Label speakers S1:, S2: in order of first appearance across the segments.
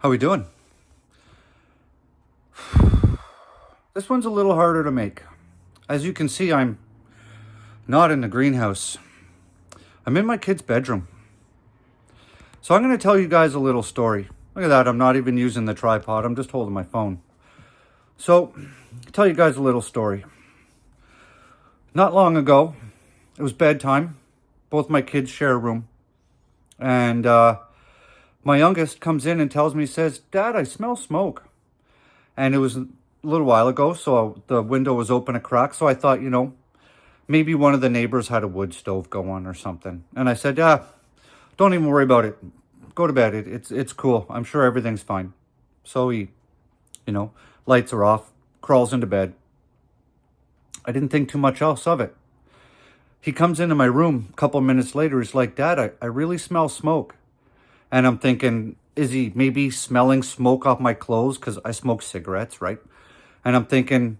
S1: How we doing? This one's a little harder to make. As you can see, I'm not in the greenhouse. I'm in my kid's bedroom. So I'm going to tell you guys a little story. Look at that, I'm not even using the tripod, I'm just holding my phone. So, I'll tell you guys a little story. Not long ago, it was bedtime. Both my kids share a room. And my youngest comes in and tells me, says, "Dad, I smell smoke." And it was a little while ago, so the window was open a crack. So I thought, maybe one of the neighbors had a wood stove going or something. And I said, "Yeah, don't even worry about it. Go to bed. It's cool. I'm sure everything's fine." So he, lights are off, crawls into bed. I didn't think too much else of it. He comes into my room a couple minutes later. He's like, "Dad, I really smell smoke." And I'm thinking, is he maybe smelling smoke off my clothes? Because I smoke cigarettes, right? And I'm thinking,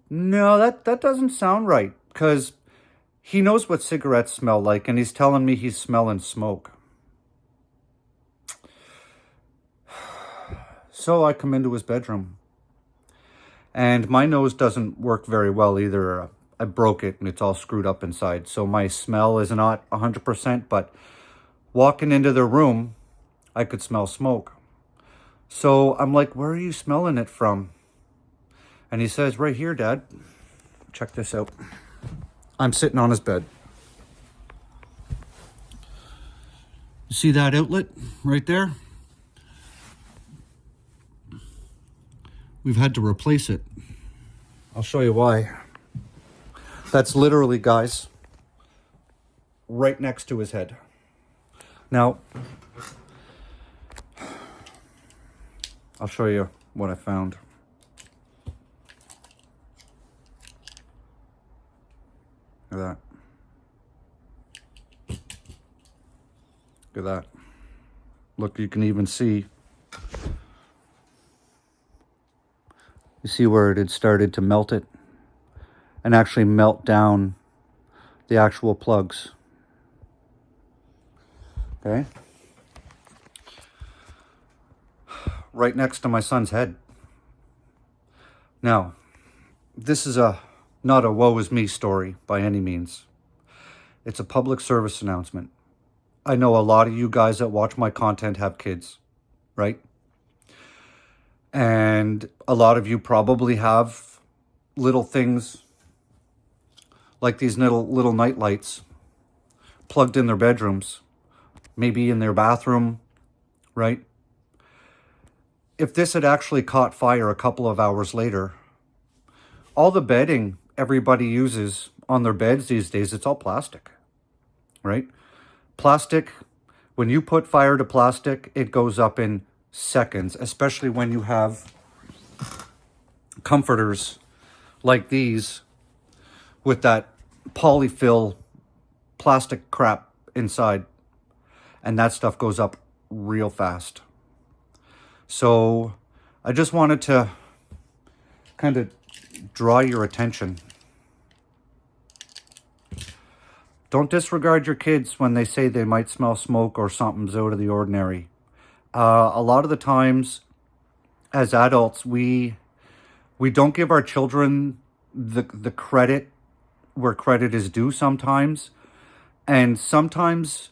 S1: no, that doesn't sound right. Because he knows what cigarettes smell like, and he's telling me he's smelling smoke. So I come into his bedroom. And my nose doesn't work very well either. I broke it and it's all screwed up inside. So my smell is not 100%, but walking into the room, I could smell smoke. So I'm like, "Where are you smelling it from?" And he says, "Right here, Dad. Check this out." I'm sitting on his bed. You see that outlet right there? We've had to replace it. I'll show you why. That's literally, guys, right next to his head. Now, I'll show you what I found. Look at that. Look at that. Look, you can even see. You see where it had started to melt it and actually melt down the actual plugs. Okay? Right next to my son's head. Now, this is not a woe is me story by any means. It's a public service announcement. I know a lot of you guys that watch my content have kids, right? And a lot of you probably have little things like these little night lights plugged in their bedrooms, maybe in their bathroom, right? If this had actually caught fire a couple of hours later, all the bedding everybody uses on their beds these days, it's all plastic, right? Plastic, when you put fire to plastic, it goes up in seconds, especially when you have comforters like these with that polyfill plastic crap inside, and that stuff goes up real fast. So I just wanted to kind of draw your attention. Don't disregard your kids when they say they might smell smoke or something's out of the ordinary. A lot of the times, as adults, we don't give our children the credit where credit is due sometimes. And sometimes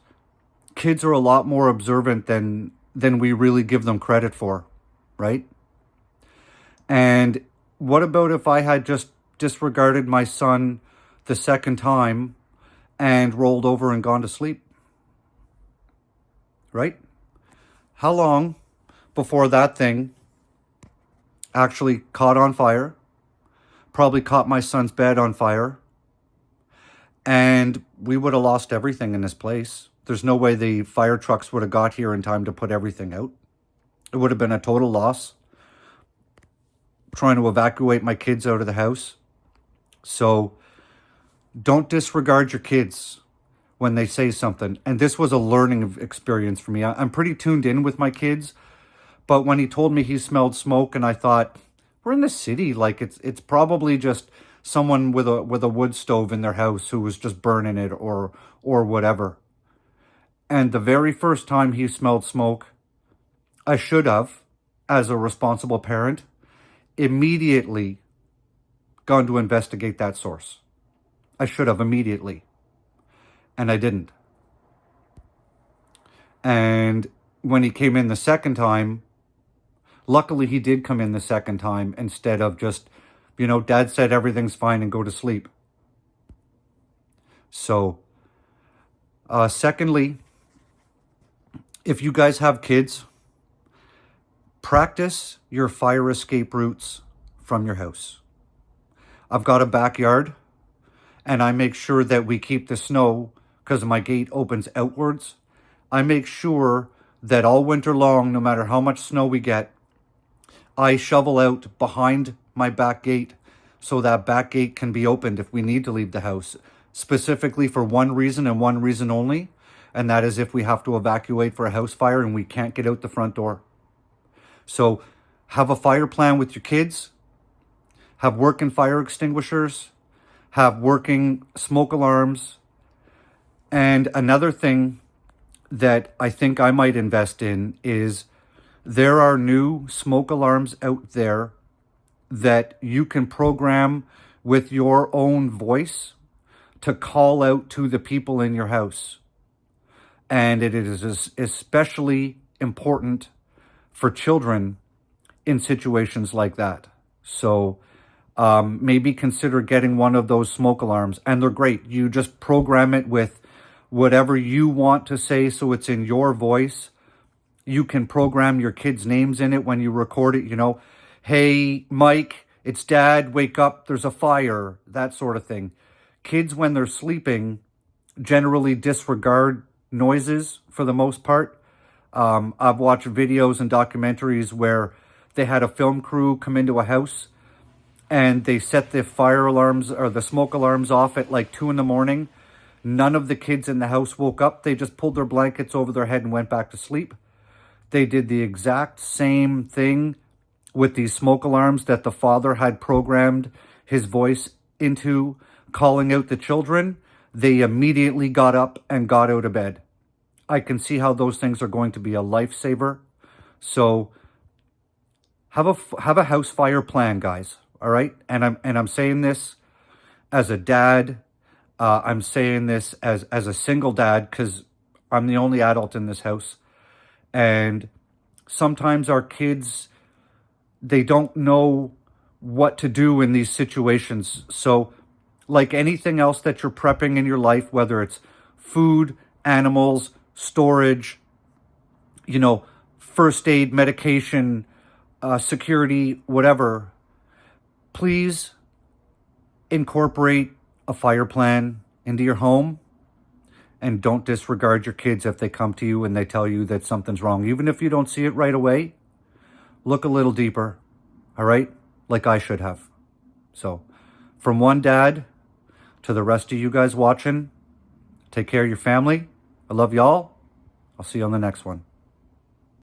S1: kids are a lot more observant than we really give them credit for, right? And what about if I had just disregarded my son the second time and rolled over and gone to sleep, right? How long before that thing actually caught on fire, probably caught my son's bed on fire, and we would have lost everything in this place. There's no way the fire trucks would have got here in time to put everything out. It would have been a total loss trying to evacuate my kids out of the house. So don't disregard your kids when they say something. And this was a learning experience for me. I'm pretty tuned in with my kids, but when he told me he smelled smoke, and I thought, we're in the city, like it's probably just someone with a wood stove in their house who was just burning it or whatever. And the very first time he smelled smoke, I should have, as a responsible parent, immediately gone to investigate that source. I should have immediately, and I didn't. And when he came in the second time, luckily he did come in the second time instead of just, Dad said everything's fine and go to sleep. So, secondly, if you guys have kids, practice your fire escape routes from your house. I've got a backyard, and I make sure that we keep the snow, because my gate opens outwards. I make sure that all winter long, no matter how much snow we get, I shovel out behind my back gate so that back gate can be opened if we need to leave the house, specifically for one reason and one reason only, and that is if we have to evacuate for a house fire and we can't get out the front door. So have a fire plan with your kids, have working fire extinguishers, have working smoke alarms. And another thing that I think I might invest in is there are new smoke alarms out there that you can program with your own voice to call out to the people in your house. And it is especially important for children in situations like that. So maybe consider getting one of those smoke alarms, and they're great. You just program it with whatever you want to say, so it's in your voice. You can program your kids' names in it when you record it, hey, Mike, it's Dad, wake up, there's a fire, that sort of thing. Kids, when they're sleeping, generally disregard noises for the most part. I've watched videos and documentaries where they had a film crew come into a house and they set the fire alarms or the smoke alarms off at like 2 a.m. None of the kids in the house woke up. They just pulled their blankets over their head and went back to sleep. They did the exact same thing with these smoke alarms that the father had programmed his voice into, calling out the children. They immediately got up and got out of bed. I can see how those things are going to be a lifesaver. So have a house fire plan, guys. All right, and I'm saying this as a dad. I'm saying this as a single dad because I'm the only adult in this house, and sometimes our kids, they don't know what to do in these situations. So, like anything else that you're prepping in your life, whether it's food, animals, storage, first aid, medication, security, whatever, please incorporate a fire plan into your home, and don't disregard your kids if they come to you and they tell you that something's wrong. Even if you don't see it right away, look a little deeper, all right? Like I should have. So, from one dad to the rest of you guys watching, take care of your family. I love y'all. I'll see you on the next one.